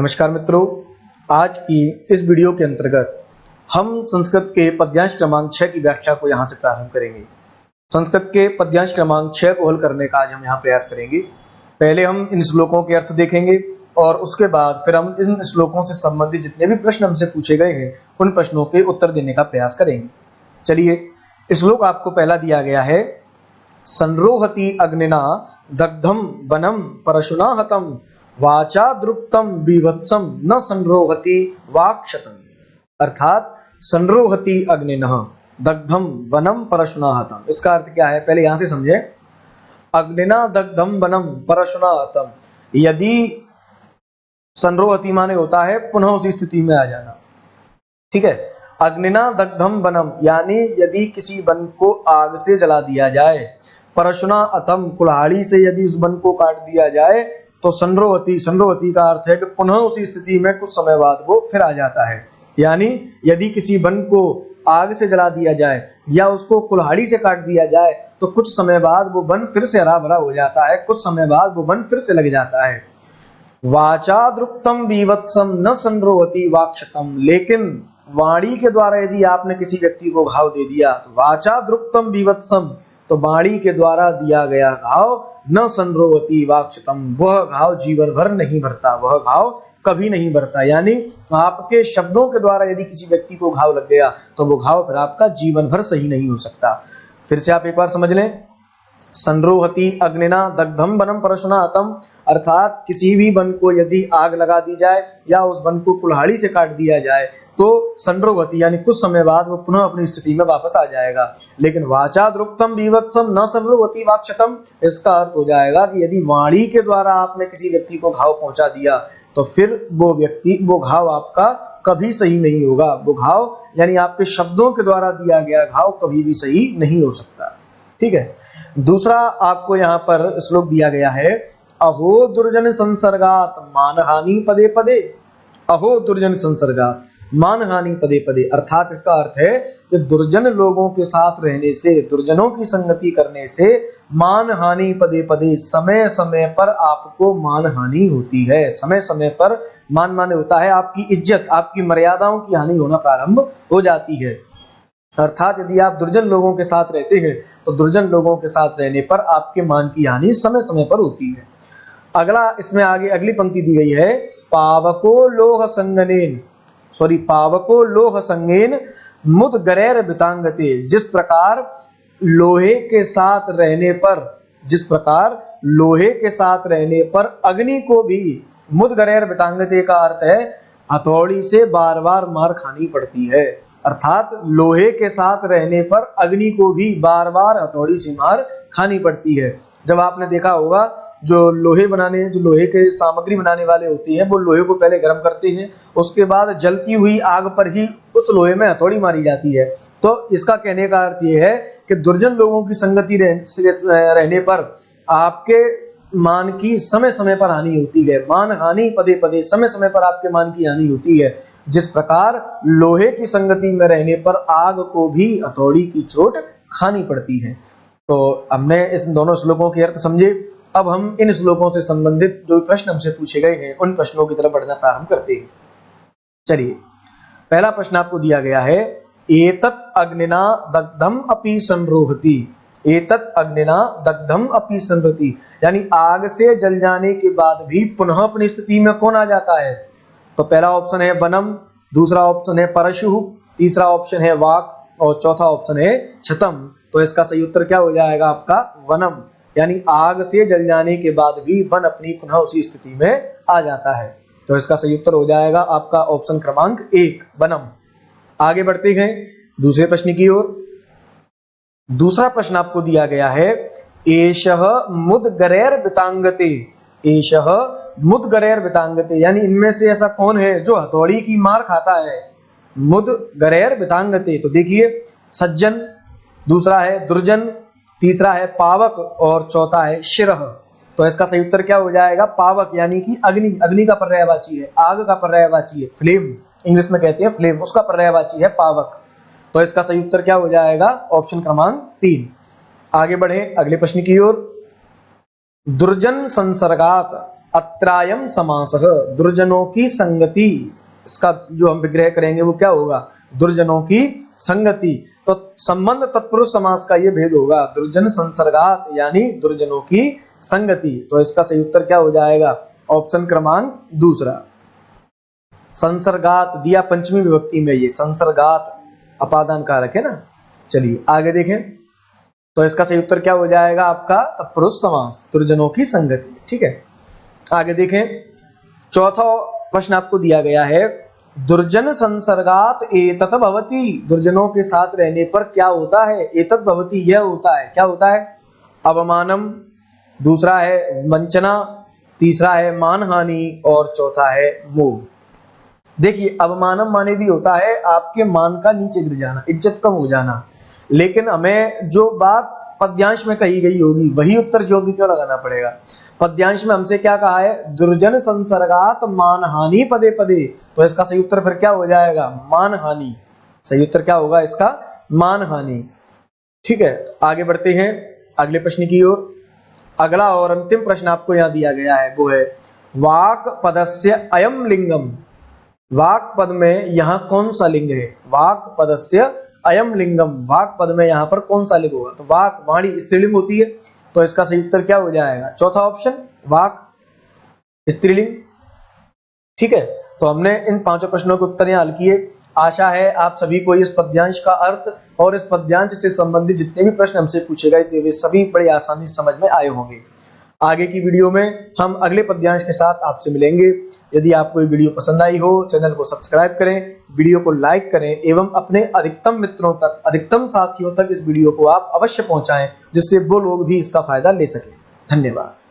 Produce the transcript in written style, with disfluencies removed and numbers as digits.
नमस्कार मित्रों, आज की इस वीडियो के अंतर्गत हम संस्कृत के पद्यांश क्रमांक 6 की व्याख्या को यहाँ से प्रारंभ करेंगे। संस्कृत के पद्यांश क्रमांक 6 को हल करने का आज हम यहाँ प्रयास करेंगे। पहले हम इन श्लोकों के अर्थ देखेंगे और उसके बाद फिर हम इन श्लोकों से संबंधित जितने भी प्रश्न हमसे पूछे गए हैं उन प्रश्नों के उत्तर देने का प्रयास करेंगे। चलिए, श्लोक आपको पहला दिया गया है, संरोहति अग्निना दग्धम वनम परशुना हतम वाचा द्रुप्तम बीभत्सम न संरोहति वाक्शतम। अर्थात संरोहति अग्निना दग्धम वनम परशुना हतम, इसका अर्थ क्या है पहले यहां से समझे। अग्निना दग्धम वनम परशुना हतम, यदि संरोहति माने होता है पुनः उसी स्थिति में आ जाना, ठीक है। अग्निना दग्धम वनम यानी यदि किसी वन को आग से जला दिया जाए, परशुना अतम कुल्हाड़ी से यदि उस वन को काट दिया जाए, तो संरोहति का अर्थ है कि पुनः उसी स्थिति में कुछ समय बाद वो फिर आ जाता है। यानी यदि किसी वन को आग से जला दिया जाए या उसको कुल्हाड़ी से काट दिया जाए तो कुछ समय बाद वो वन फिर से हरा भरा हो जाता है, कुछ समय बाद वो वन फिर से लग जाता है। वाचा द्रुप्तम बीभत्सम न संरोहति वाक्षतम, लेकिन वाणी के द्वारा यदि आपने किसी व्यक्ति को घाव दे दिया तो वाचा द्रुप्तम बीभत्सम, तो वाणी के द्वारा दिया गया घाव न संरोहति वाक्षतम, वह घाव जीवन भर नहीं भरता, वह घाव कभी नहीं भरता। यानी आपके शब्दों के द्वारा यदि किसी व्यक्ति को घाव लग गया तो वो घाव फिर आपका जीवन भर सही नहीं हो सकता। फिर से आप एक बार समझ लें, संरोहति अग्निना दग्धम वनम परशुना हतम, अर्थात किसी भी वन को यदि आग लगा दी जाए या उस वन को कुल्हाड़ी से काट दिया जाए तो संरोहति यानी कुछ समय बाद वो पुनः अपनी स्थिति में वापस आ जाएगा। लेकिन वाचा द्रुप्तम बीभत्सम न संरोहति वाक्षतम, इसका अर्थ हो जाएगा कि यदि वाणी के द्वारा आपने किसी व्यक्ति को घाव पहुंचा दिया तो फिर वो घाव आपका कभी सही नहीं होगा। वो घाव यानी आपके शब्दों के द्वारा दिया गया घाव कभी भी सही नहीं हो सकता, ठीक है। दूसरा आपको यहाँ पर श्लोक दिया गया है, अहो दुर्जन संसर्गात मानहानि पदे पदे। अहो दुर्जन संसर्गात मानहानि पदे पदे, अर्थात इसका अर्थ है कि दुर्जन लोगों के साथ रहने से, दुर्जनों की संगति करने से मानहानि पदे पदे, समय समय पर आपको मानहानि होती है। समय समय पर मान माने होता है आपकी इज्जत, आपकी मर्यादाओं की हानि होना प्रारंभ हो जाती है। अर्थात यदि आप दुर्जन लोगों के साथ रहते हैं तो दुर्जन लोगों के साथ रहने पर आपके मान की हानि समय समय पर होती है। अगला इसमें आगे अगली पंक्ति दी गई है, पावको लोह संगेन मुद गरेर बितांगते, जिस प्रकार लोहे के साथ रहने पर अग्नि को भी, मुद गरेर बितांगते का अर्थ है हथौड़ी से बार बार मार खानी पड़ती है। अर्थात लोहे के साथ रहने पर अग्नि को भी बार बार हथौड़ी से मार खानी पड़ती है। जब आपने देखा होगा जो लोहे के सामग्री बनाने वाले होते हैं वो लोहे को पहले गर्म करते हैं, उसके बाद जलती हुई आग पर ही उस लोहे में हथौड़ी मारी जाती है। तो इसका कहने का अर्थ ये है कि दुर्जन लोगों की संगति रहने पर आपके मान की समय समय पर हानि होती है। मान हानि पदे पदे, समय समय पर आपके मान की हानि होती है। जिस प्रकार लोहे की संगति में रहने पर आग को भी हथौड़ी की चोट खानी पड़ती है। तो हमने इस दोनों श्लोकों के अर्थ समझे। अब हम इन श्लोकों से संबंधित जो प्रश्न हमसे पूछे गए हैं उन प्रश्नों की तरफ बढ़ना प्रारंभ करते हैं। चलिए, पहला प्रश्न आपको दिया गया है, एतत् अग्निना दग्धम अपि संरोहति। एतत् अग्निना दग्धम अपि संरोहति, यानी आग से जल जाने के बाद भी पुनः अपनी स्थिति में कौन आ जाता है? तो पहला ऑप्शन है वनम, दूसरा ऑप्शन है परशु, तीसरा ऑप्शन है वाक और चौथा ऑप्शन है छतम। तो इसका सही उत्तर क्या हो जाएगा आपका? वनम, यानी आग से जल जाने के बाद भी वन अपनी पुनः उसी स्थिति में आ जाता है। तो इसका सही उत्तर हो जाएगा आपका ऑप्शन क्रमांक 1 वनम। आगे बढ़ते हैं दूसरे प्रश्न की ओर। दूसरा प्रश्न आपको दिया गया है, एषः मुद्गरेर बितांगते। एषः मुद्गरेर बितांगते, यानी इनमें से ऐसा कौन है जो हथौड़ी की मार खाता है? मुद्गरेर बितांगते, तो देखिए सज्जन, दूसरा है दुर्जन, तीसरा है पावक और चौथा है शिरह। तो इसका सही उत्तर क्या हो जाएगा? पावक, यानी कि अग्नि, अग्नि का पर्यायवाची है, आग का पर्यायवाची है, फ्लेम इंग्लिश में कहते हैं फ्लेम, उसका पर्यायवाची है पावक। तो इसका सही उत्तर क्या हो जाएगा? ऑप्शन क्रमांक 3। आगे बढ़े अगले प्रश्न की ओर। दुर्जन संसर्गात अत्रायम समासः, दुर्जनों की संगति, इसका जो हम विग्रह करेंगे वो क्या होगा, दुर्जनों की संगति। तो संबंध तत्पुरुष समास का ये भेद होगा, दुर्जन संसर्गात यानी दुर्जनों की संगति। तो इसका सही उत्तर क्या हो जाएगा, ऑप्शन क्रमांक दूसरा। संसर्गात दिया पंचमी विभक्ति में, ये संसर्गात अपादान कारक है ना। चलिए आगे देखें, तो इसका सही उत्तर क्या हो जाएगा आपका, तत्पुरुष समास, दुर्जनों की संगति। ठीक है, आगे देखें, चौथा प्रश्न आपको दिया गया है, दुर्जन संसर्गात एतत् भवति, दुर्जनों के साथ रहने पर क्या होता है, एतत् भवति यह होता है, क्या होता है, अवमानम, दूसरा है वंचना, तीसरा है मानहानि और चौथा है मोह। देखिए अवमानम माने भी होता है आपके मान का नीचे गिर जाना, इज्जत कम हो जाना, लेकिन हमें जो बात पद्यांश में कही गई होगी वही उत्तर जोगी क्यों लगाना पड़ेगा। पद्यांश में हमसे क्या कहा है, दुर्जन संसर्गात मानहानि पदे पदे, तो इसका सही उत्तर फिर क्या हो जाएगा, मानहानि। सही उत्तर क्या होगा इसका, मानहानि। ठीक है, आगे बढ़ते हैं अगले प्रश्न की ओर। अगला और अंतिम प्रश्न आपको यहाँ दिया गया है, वो है वाक पदस्य अयम लिंगम, वाक पद में यहाँ कौन सा लिंग है, वाक पदस्य अयम लिंगम, वाक पद में यहाँ पर कौन सा लिंग होगा, तो वाक वाणी स्त्रीलिंग होती है, तो इसका सही उत्तर क्या हो जाएगा, चौथा ऑप्शन वाक स्त्रीलिंग। ठीक है, तो हमने इन पांचों प्रश्नों के उत्तर यहाँ हल किए। आशा है आप सभी को इस पद्यांश का अर्थ और इस पद्यांश से संबंधित जितने भी प्रश्न हमसे पूछे गए थे वे सभी बड़ी आसानी से समझ में आए होंगे। आगे की वीडियो में हम अगले पद्यांश के साथ आपसे मिलेंगे। यदि आपको ये वीडियो पसंद आई हो, चैनल को सब्सक्राइब करें, वीडियो को लाइक करें एवं अपने अधिकतम मित्रों तक, अधिकतम साथियों तक इस वीडियो को आप अवश्य पहुंचाएं, जिससे वो लोग भी इसका फायदा ले सकें। धन्यवाद।